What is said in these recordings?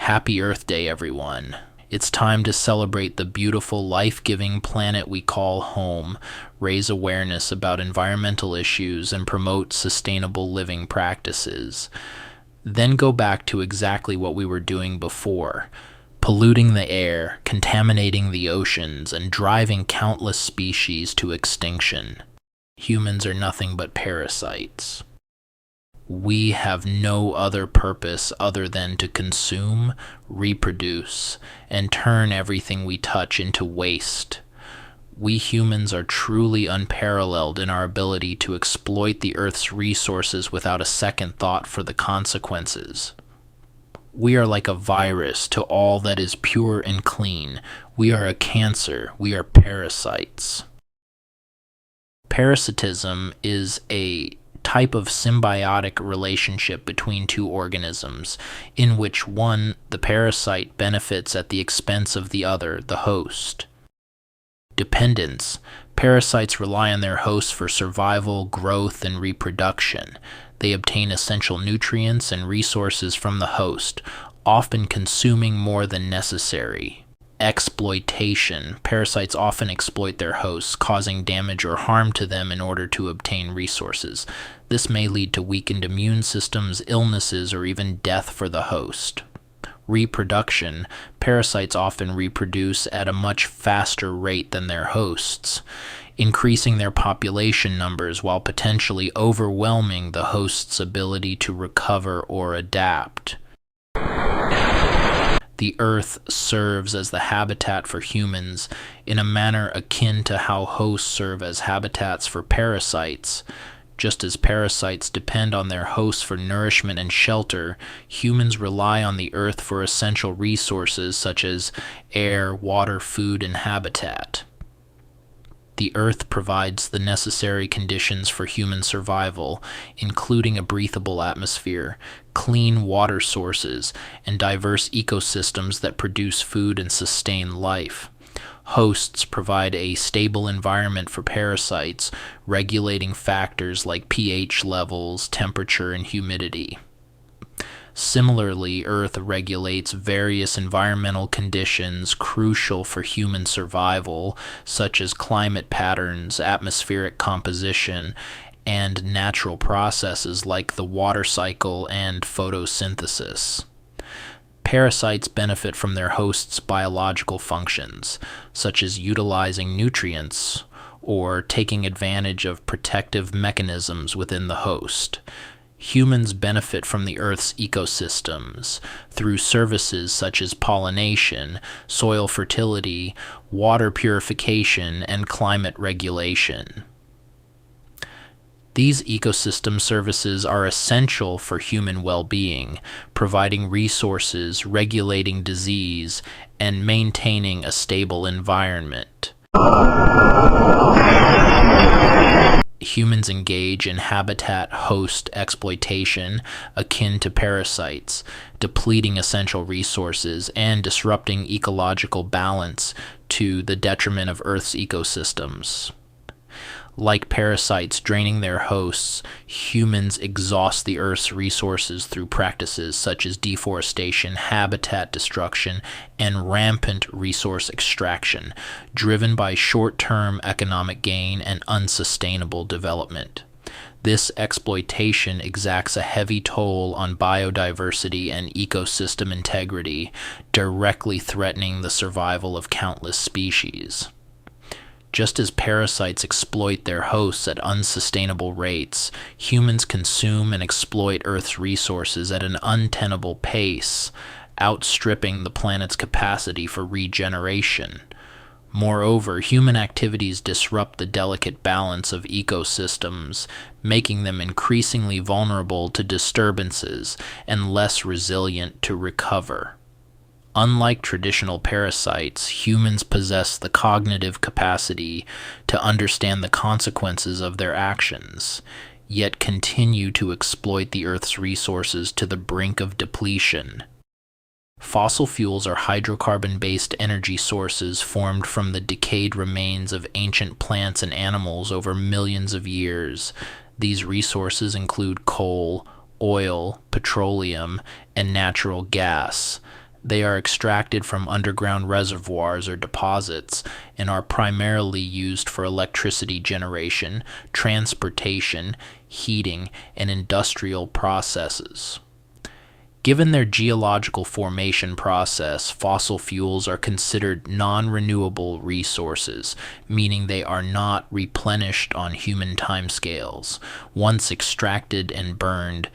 Happy Earth Day, everyone. It's time to celebrate the beautiful, life-giving planet we call home, raise awareness about environmental issues, and promote sustainable living practices. Then go back to exactly what we were doing before, polluting the air, contaminating the oceans, and driving countless species to extinction. Humans are nothing but parasites. We have no other purpose other than to consume, reproduce, and turn everything we touch into waste. We humans are truly unparalleled in our ability to exploit the Earth's resources without a second thought for the consequences. We are like a virus to all that is pure and clean. We are a cancer. We are parasites. Parasitism is a type of symbiotic relationship between two organisms, in which one, the parasite, benefits at the expense of the other, the host. Dependence. Parasites rely on their hosts for survival, growth, and reproduction. They obtain essential nutrients and resources from the host, often consuming more than necessary. Exploitation. Parasites often exploit their hosts, causing damage or harm to them in order to obtain resources. This may lead to weakened immune systems, illnesses, or even death for the host. Reproduction. Parasites often reproduce at a much faster rate than their hosts, increasing their population numbers while potentially overwhelming the host's ability to recover or adapt. The Earth serves as the habitat for humans in a manner akin to how hosts serve as habitats for parasites. Just as parasites depend on their hosts for nourishment and shelter, humans rely on the Earth for essential resources such as air, water, food, and habitat. The Earth provides the necessary conditions for human survival, including a breathable atmosphere, clean water sources, and diverse ecosystems that produce food and sustain life. Hosts provide a stable environment for parasites, regulating factors like pH levels, temperature, and humidity. Similarly, Earth regulates various environmental conditions crucial for human survival, such as climate patterns, atmospheric composition, and natural processes like the water cycle and photosynthesis. Parasites benefit from their hosts' biological functions, such as utilizing nutrients or taking advantage of protective mechanisms within the host. Humans benefit from the Earth's ecosystems through services such as pollination, soil fertility, water purification, and climate regulation. These ecosystem services are essential for human well-being, providing resources, regulating disease, and maintaining a stable environment. Humans engage in habitat-host exploitation akin to parasites, depleting essential resources and disrupting ecological balance to the detriment of Earth's ecosystems. Like parasites draining their hosts, humans exhaust the Earth's resources through practices such as deforestation, habitat destruction, and rampant resource extraction, driven by short-term economic gain and unsustainable development. This exploitation exacts a heavy toll on biodiversity and ecosystem integrity, directly threatening the survival of countless species. Just as parasites exploit their hosts at unsustainable rates, humans consume and exploit Earth's resources at an untenable pace, outstripping the planet's capacity for regeneration. Moreover, human activities disrupt the delicate balance of ecosystems, making them increasingly vulnerable to disturbances and less resilient to recover. Unlike traditional parasites, humans possess the cognitive capacity to understand the consequences of their actions, yet continue to exploit the Earth's resources to the brink of depletion. Fossil fuels are hydrocarbon-based energy sources formed from the decayed remains of ancient plants and animals over millions of years. These resources include coal, oil, petroleum, and natural gas. They are extracted from underground reservoirs or deposits and are primarily used for electricity generation, transportation, heating, and industrial processes. Given their geological formation process, fossil fuels are considered non-renewable resources, meaning they are not replenished on human timescales. Once extracted and burned,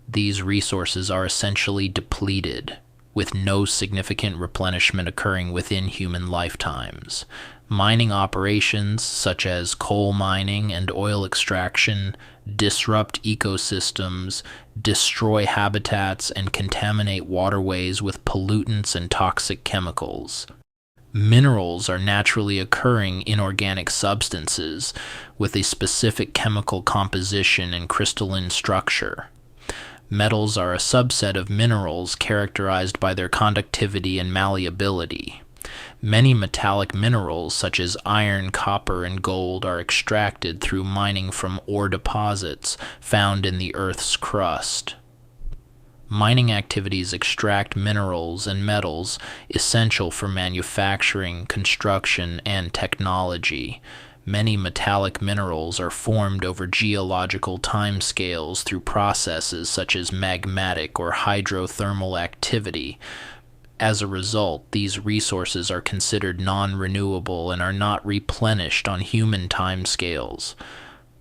these resources are essentially depleted, with no significant replenishment occurring within human lifetimes. Mining operations, such as coal mining and oil extraction, disrupt ecosystems, destroy habitats, and contaminate waterways with pollutants and toxic chemicals. Minerals are naturally occurring inorganic substances with a specific chemical composition and crystalline structure. Metals are a subset of minerals characterized by their conductivity and malleability. Many metallic minerals, such as iron, copper, and gold, are extracted through mining from ore deposits found in the Earth's crust. Mining activities extract minerals and metals essential for manufacturing, construction, and technology. Many metallic minerals are formed over geological timescales through processes such as magmatic or hydrothermal activity. As a result, these resources are considered non-renewable and are not replenished on human timescales.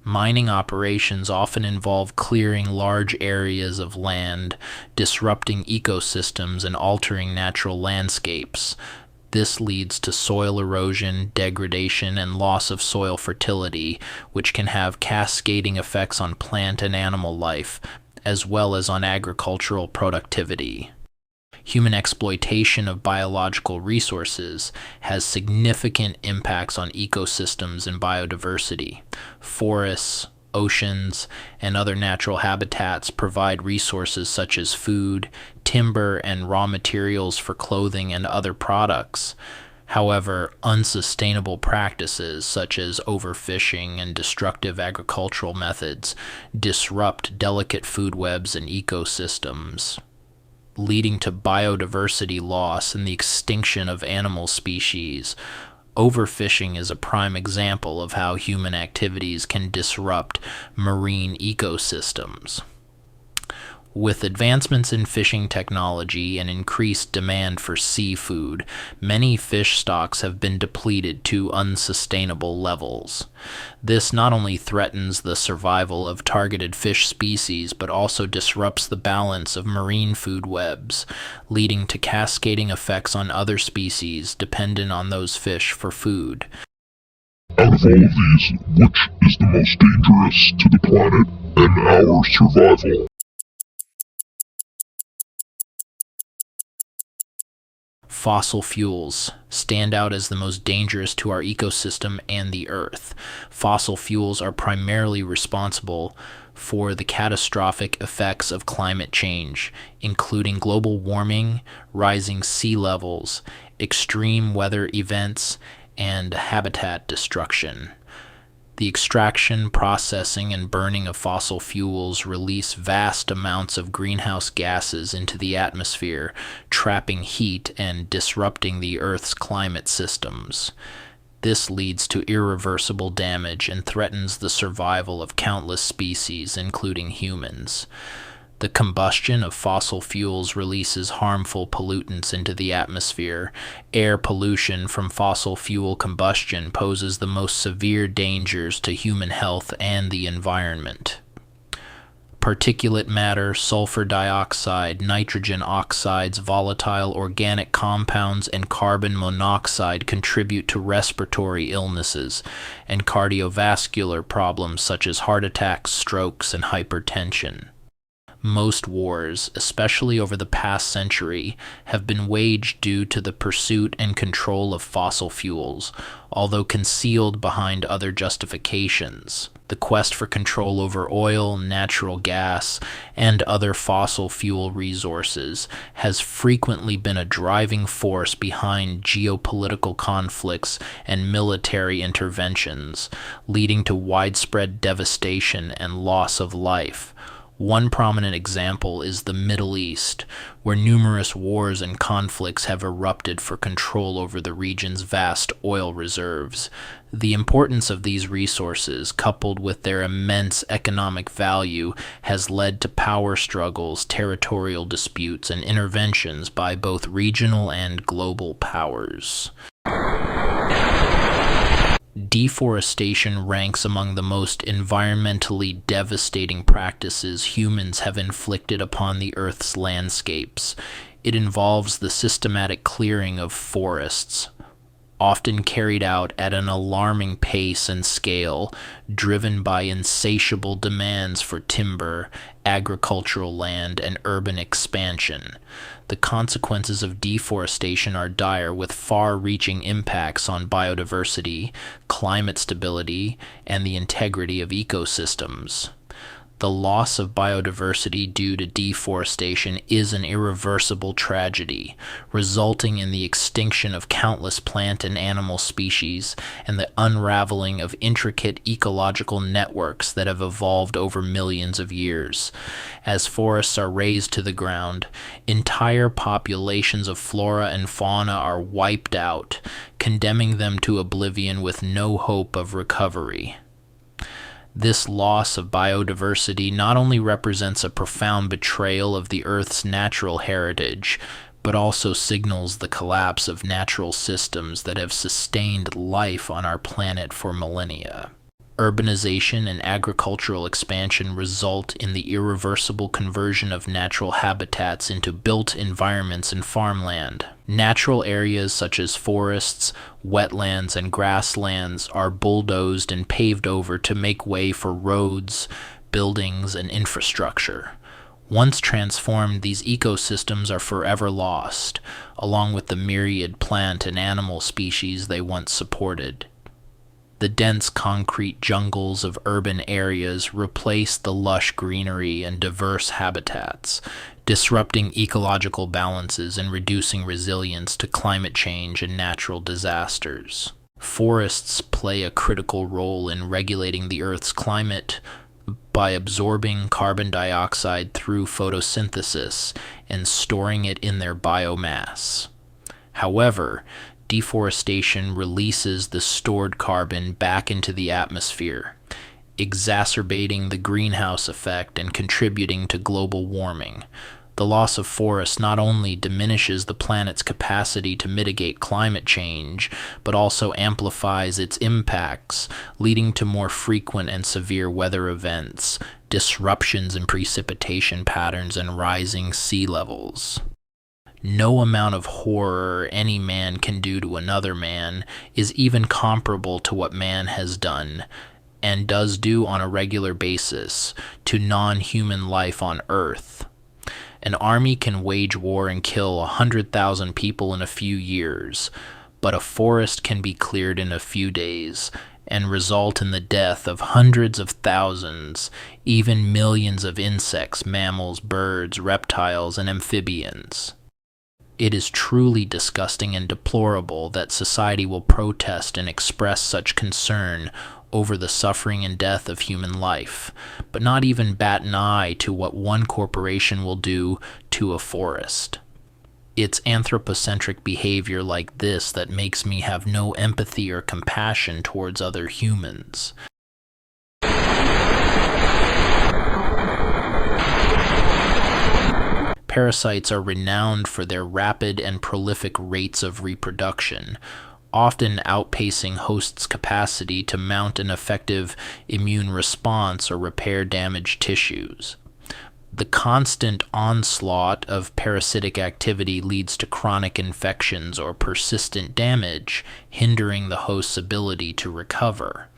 Mining operations often involve clearing large areas of land, disrupting ecosystems, and altering natural landscapes. This leads to soil erosion, degradation, and loss of soil fertility, which can have cascading effects on plant and animal life, as well as on agricultural productivity. Human exploitation of biological resources has significant impacts on ecosystems and biodiversity. Forests, oceans, and other natural habitats provide resources such as food, timber, and raw materials for clothing and other products. However, unsustainable practices such as overfishing and destructive agricultural methods disrupt delicate food webs and ecosystems, leading to biodiversity loss and the extinction of animal species. Overfishing is a prime example of how human activities can disrupt marine ecosystems. With advancements in fishing technology and increased demand for seafood, many fish stocks have been depleted to unsustainable levels. This not only threatens the survival of targeted fish species, but also disrupts the balance of marine food webs, leading to cascading effects on other species dependent on those fish for food. Out of all of these, which is the most dangerous to the planet and our survival? Fossil fuels stand out as the most dangerous to our ecosystem and the Earth. Fossil fuels are primarily responsible for the catastrophic effects of climate change, including global warming, rising sea levels, extreme weather events, and habitat destruction. The extraction, processing, and burning of fossil fuels release vast amounts of greenhouse gases into the atmosphere, trapping heat and disrupting the Earth's climate systems. This leads to irreversible damage and threatens the survival of countless species, including humans. The combustion of fossil fuels releases harmful pollutants into the atmosphere. Air pollution from fossil fuel combustion poses the most severe dangers to human health and the environment. Particulate matter, sulfur dioxide, nitrogen oxides, volatile organic compounds, and carbon monoxide contribute to respiratory illnesses and cardiovascular problems such as heart attacks, strokes, and hypertension. Most wars, especially over the past century, have been waged due to the pursuit and control of fossil fuels, although concealed behind other justifications. The quest for control over oil, natural gas, and other fossil fuel resources has frequently been a driving force behind geopolitical conflicts and military interventions, leading to widespread devastation and loss of life. One prominent example is the Middle East, where numerous wars and conflicts have erupted for control over the region's vast oil reserves. The importance of these resources, coupled with their immense economic value, has led to power struggles, territorial disputes, and interventions by both regional and global powers. Deforestation ranks among the most environmentally devastating practices humans have inflicted upon the Earth's landscapes. It involves the systematic clearing of forests, often carried out at an alarming pace and scale, driven by insatiable demands for timber, agricultural land, and urban expansion. The consequences of deforestation are dire, with far-reaching impacts on biodiversity, climate stability, and the integrity of ecosystems. The loss of biodiversity due to deforestation is an irreversible tragedy, resulting in the extinction of countless plant and animal species and the unraveling of intricate ecological networks that have evolved over millions of years. As forests are razed to the ground, entire populations of flora and fauna are wiped out, condemning them to oblivion with no hope of recovery. This loss of biodiversity not only represents a profound betrayal of the Earth's natural heritage, but also signals the collapse of natural systems that have sustained life on our planet for millennia. Urbanization and agricultural expansion result in the irreversible conversion of natural habitats into built environments and farmland. Natural areas such as forests, wetlands, and grasslands are bulldozed and paved over to make way for roads, buildings, and infrastructure. Once transformed, these ecosystems are forever lost, along with the myriad plant and animal species they once supported. The dense concrete jungles of urban areas replace the lush greenery and diverse habitats, disrupting ecological balances and reducing resilience to climate change and natural disasters. Forests play a critical role in regulating the Earth's climate by absorbing carbon dioxide through photosynthesis and storing it in their biomass. However, deforestation releases the stored carbon back into the atmosphere, exacerbating the greenhouse effect and contributing to global warming. The loss of forests not only diminishes the planet's capacity to mitigate climate change, but also amplifies its impacts, leading to more frequent and severe weather events, disruptions in precipitation patterns, and rising sea levels. No amount of horror any man can do to another man is even comparable to what man has done, and does do on a regular basis, to non-human life on Earth. An army can wage war and kill 100,000 people in a few years, but a forest can be cleared in a few days, and result in the death of hundreds of thousands, even millions of insects, mammals, birds, reptiles, and amphibians. It is truly disgusting and deplorable that society will protest and express such concern over the suffering and death of human life, but not even bat an eye to what one corporation will do to a forest. It's anthropocentric behavior like this that makes me have no empathy or compassion towards other humans. Parasites are renowned for their rapid and prolific rates of reproduction, often outpacing hosts' capacity to mount an effective immune response or repair damaged tissues. The constant onslaught of parasitic activity leads to chronic infections or persistent damage, hindering the host's ability to recover.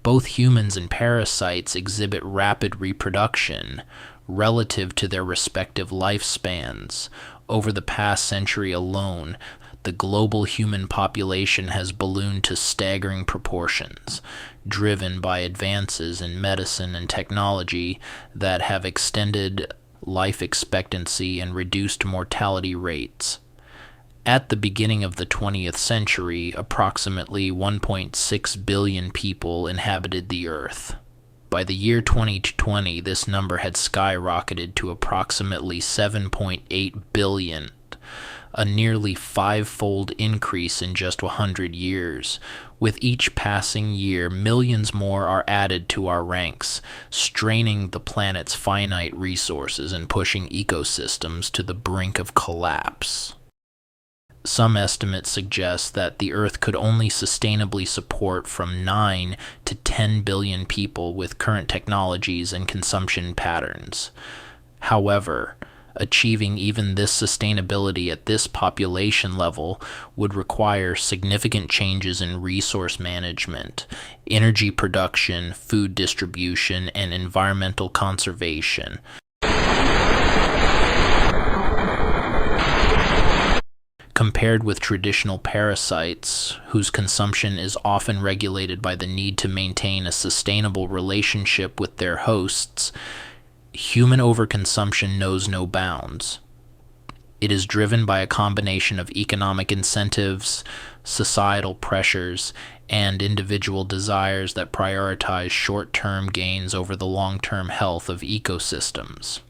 Both humans and parasites exhibit rapid reproduction relative to their respective lifespans. Over the past century alone, the global human population has ballooned to staggering proportions, driven by advances in medicine and technology that have extended life expectancy and reduced mortality rates. At the beginning of the 20th century, approximately 1.6 billion people inhabited the Earth. By the year 2020, this number had skyrocketed to approximately 7.8 billion, a nearly five-fold increase in just 100 years. With each passing year, millions more are added to our ranks, straining the planet's finite resources and pushing ecosystems to the brink of collapse. Some estimates suggest that the Earth could only sustainably support from 9 to 10 billion people with current technologies and consumption patterns. However, achieving even this sustainability at this population level would require significant changes in resource management, energy production, food distribution, and environmental conservation. Compared with traditional parasites, whose consumption is often regulated by the need to maintain a sustainable relationship with their hosts, human overconsumption knows no bounds. It is driven by a combination of economic incentives, societal pressures, and individual desires that prioritize short-term gains over the long-term health of ecosystems.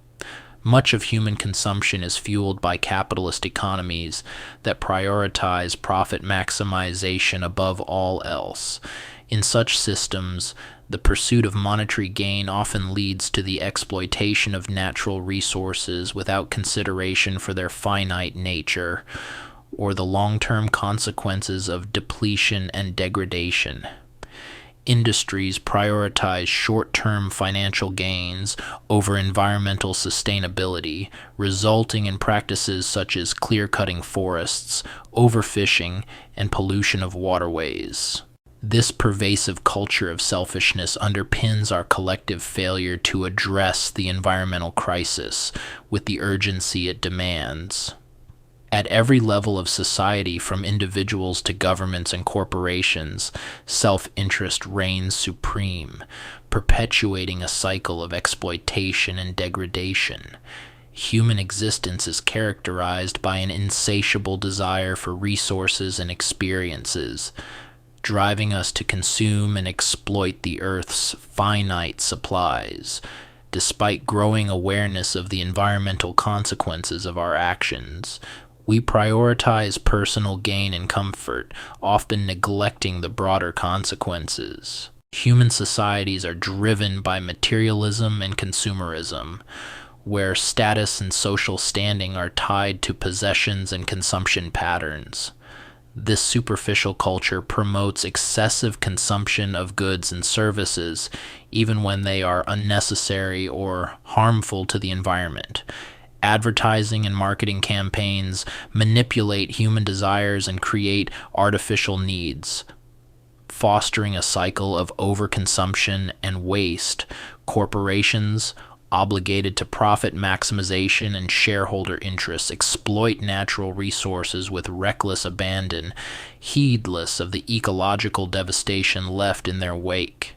Much of human consumption is fueled by capitalist economies that prioritize profit maximization above all else. In such systems, the pursuit of monetary gain often leads to the exploitation of natural resources without consideration for their finite nature or the long-term consequences of depletion and degradation. Industries prioritize short-term financial gains over environmental sustainability, resulting in practices such as clear-cutting forests, overfishing, and pollution of waterways. This pervasive culture of selfishness underpins our collective failure to address the environmental crisis with the urgency it demands. At every level of society, from individuals to governments and corporations, self-interest reigns supreme, perpetuating a cycle of exploitation and degradation. Human existence is characterized by an insatiable desire for resources and experiences, driving us to consume and exploit the Earth's finite supplies. Despite growing awareness of the environmental consequences of our actions, we prioritize personal gain and comfort, often neglecting the broader consequences. Human societies are driven by materialism and consumerism, where status and social standing are tied to possessions and consumption patterns. This superficial culture promotes excessive consumption of goods and services, even when they are unnecessary or harmful to the environment. Advertising and marketing campaigns manipulate human desires and create artificial needs, fostering a cycle of overconsumption and waste. Corporations, obligated to profit maximization and shareholder interests, exploit natural resources with reckless abandon, heedless of the ecological devastation left in their wake.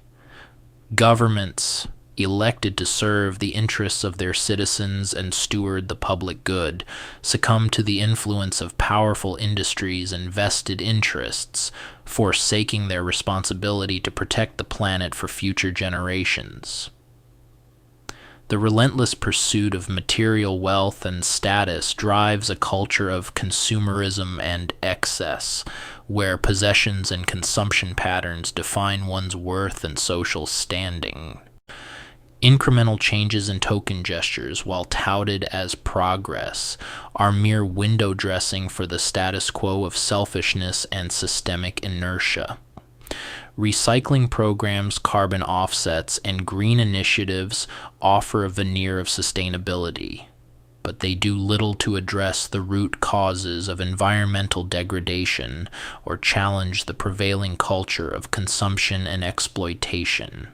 Governments, elected to serve the interests of their citizens and steward the public good, succumb to the influence of powerful industries and vested interests, forsaking their responsibility to protect the planet for future generations. The relentless pursuit of material wealth and status drives a culture of consumerism and excess, where possessions and consumption patterns define one's worth and social standing. Incremental changes and token gestures, while touted as progress, are mere window dressing for the status quo of selfishness and systemic inertia. Recycling programs, carbon offsets, and green initiatives offer a veneer of sustainability, but they do little to address the root causes of environmental degradation or challenge the prevailing culture of consumption and exploitation.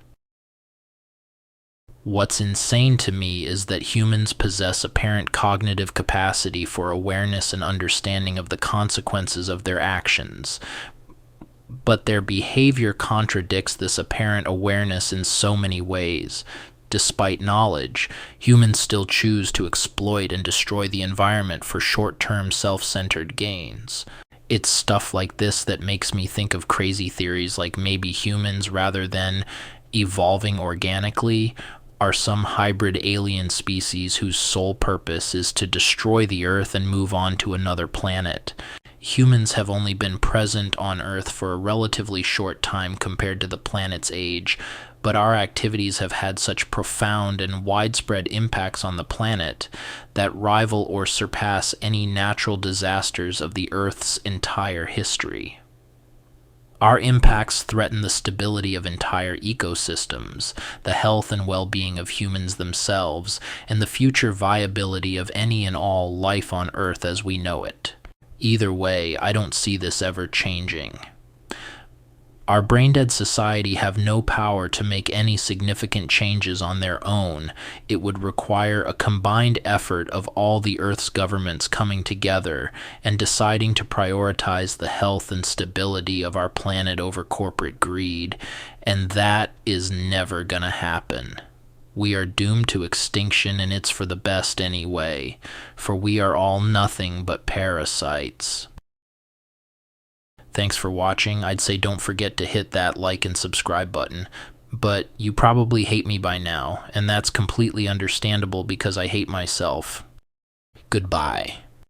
What's insane to me is that humans possess apparent cognitive capacity for awareness and understanding of the consequences of their actions, but their behavior contradicts this apparent awareness in so many ways. Despite knowledge, humans still choose to exploit and destroy the environment for short-term self-centered gains. It's stuff like this that makes me think of crazy theories like maybe humans, rather than evolving organically are some hybrid alien species whose sole purpose is to destroy the Earth and move on to another planet. Humans have only been present on Earth for a relatively short time compared to the planet's age, but our activities have had such profound and widespread impacts on the planet that rival or surpass any natural disasters of the Earth's entire history. Our impacts threaten the stability of entire ecosystems, the health and well-being of humans themselves, and the future viability of any and all life on Earth as we know it. Either way, I don't see this ever changing. Our brain-dead society have no power to make any significant changes on their own. It would require a combined effort of all the Earth's governments coming together and deciding to prioritize the health and stability of our planet over corporate greed, and that is never gonna happen. We are doomed to extinction, and it's for the best anyway, for we are all nothing but parasites. Thanks for watching. I'd say don't forget to hit that like and subscribe button, but you probably hate me by now, and that's completely understandable because I hate myself. Goodbye.